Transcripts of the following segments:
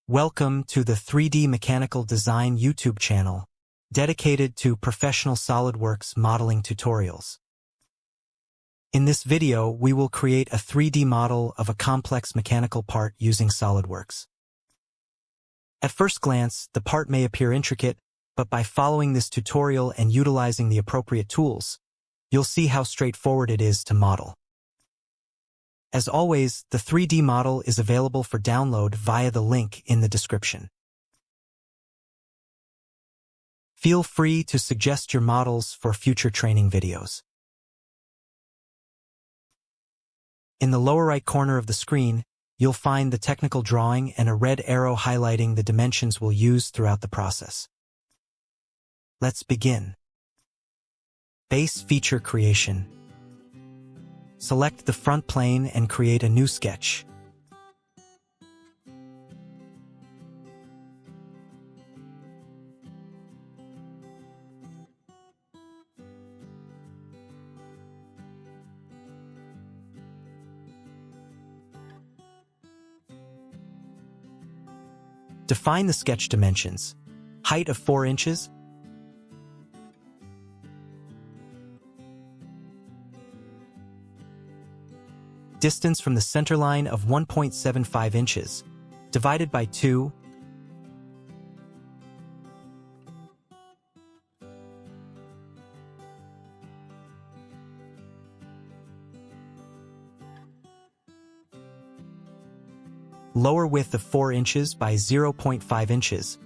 Welcome to the 3D Mechanical Design YouTube channel, dedicated to professional SolidWorks modeling tutorials. In this video, we will create a 3D model of a complex mechanical part using SolidWorks. At first glance, the part may appear intricate, but by following this tutorial and utilizing the appropriate tools, you'll see how straightforward it is to model. As always, the 3D model is available for download via the link in the description. Feel free to suggest your models for future training videos. In the lower right corner of the screen, you'll find the technical drawing and a red arrow highlighting the dimensions we'll use throughout the process. Let's begin. Base feature creation. Select the front plane and create a new sketch. Define the sketch dimensions. Height of 4 inches. Distance from the center line of 1.75 inches, divided by 2. Lower width of 4 inches by 0.5 inches.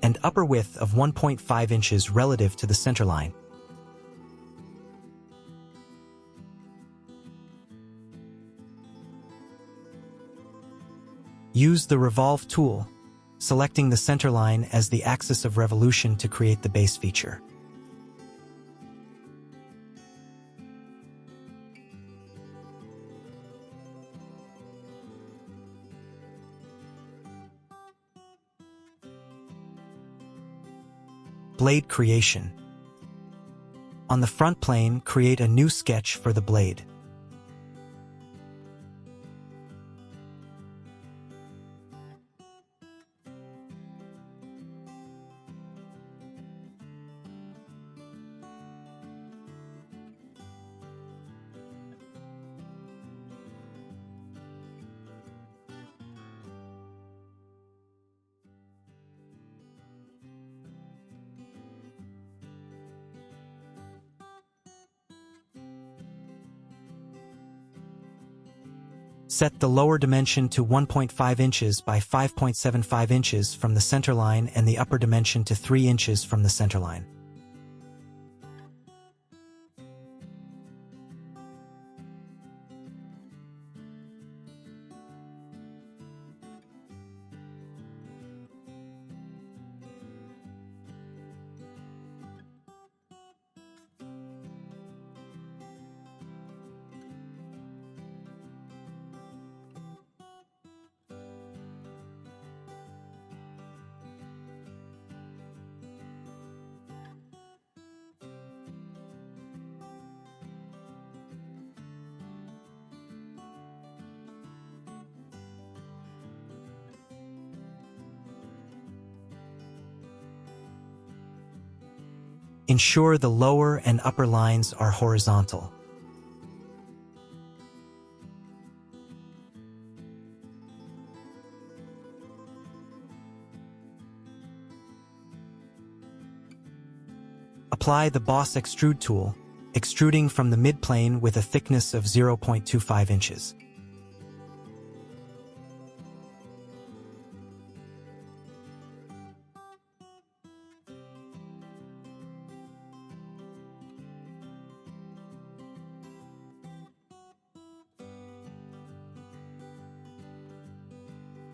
And upper width of 1.5 inches relative to the center line. Use the Revolve tool, selecting the center line as the axis of revolution to create the base feature. Blade creation. On the front plane, create a new sketch for the blade. Set the lower dimension to 1.5 inches by 5.75 inches from the center line and the upper dimension to 3 inches from the center line. Ensure the lower and upper lines are horizontal. Apply the Boss Extrude tool, extruding from the midplane with a thickness of 0.25 inches.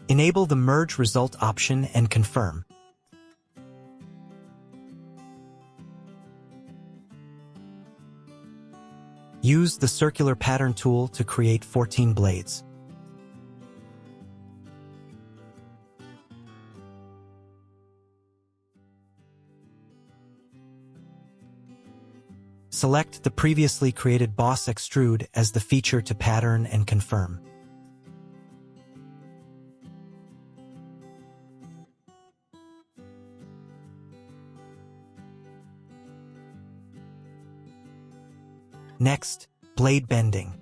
Enable the Merge Result option and confirm. Use the Circular Pattern tool to create 14 blades. Select the previously created boss extrude as the feature to pattern and confirm. Next, blade bending.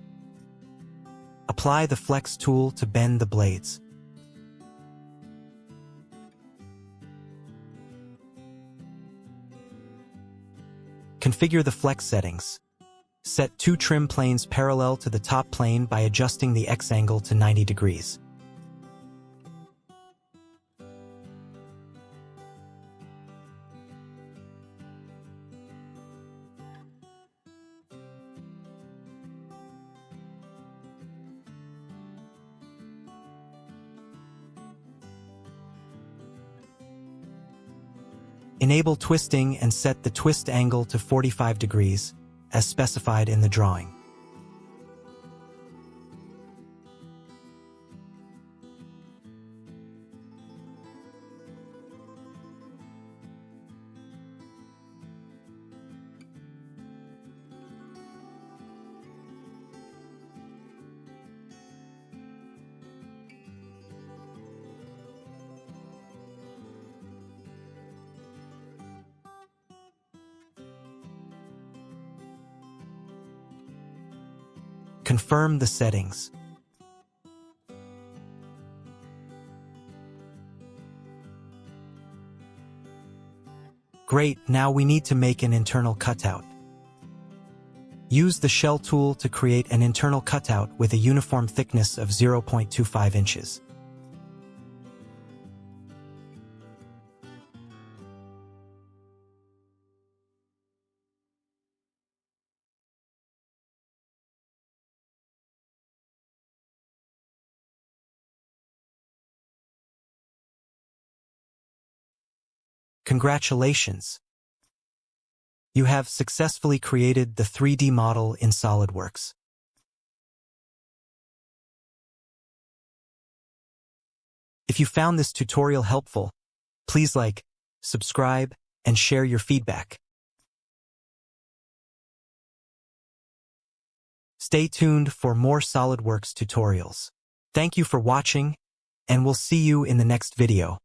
Apply the flex tool to bend the blades. Configure the flex settings. Set two trim planes parallel to the top plane by adjusting the X angle to 90 degrees. Enable twisting and set the twist angle to 45 degrees, as specified in the drawing. Confirm the settings. Great, now we need to make an internal cutout. Use the shell tool to create an internal cutout with a uniform thickness of 0.25 inches. Congratulations! You have successfully created the 3D model in SolidWorks. If you found this tutorial helpful, please like, subscribe, and share your feedback. Stay tuned for more SolidWorks tutorials. Thank you for watching, and we'll see you in the next video.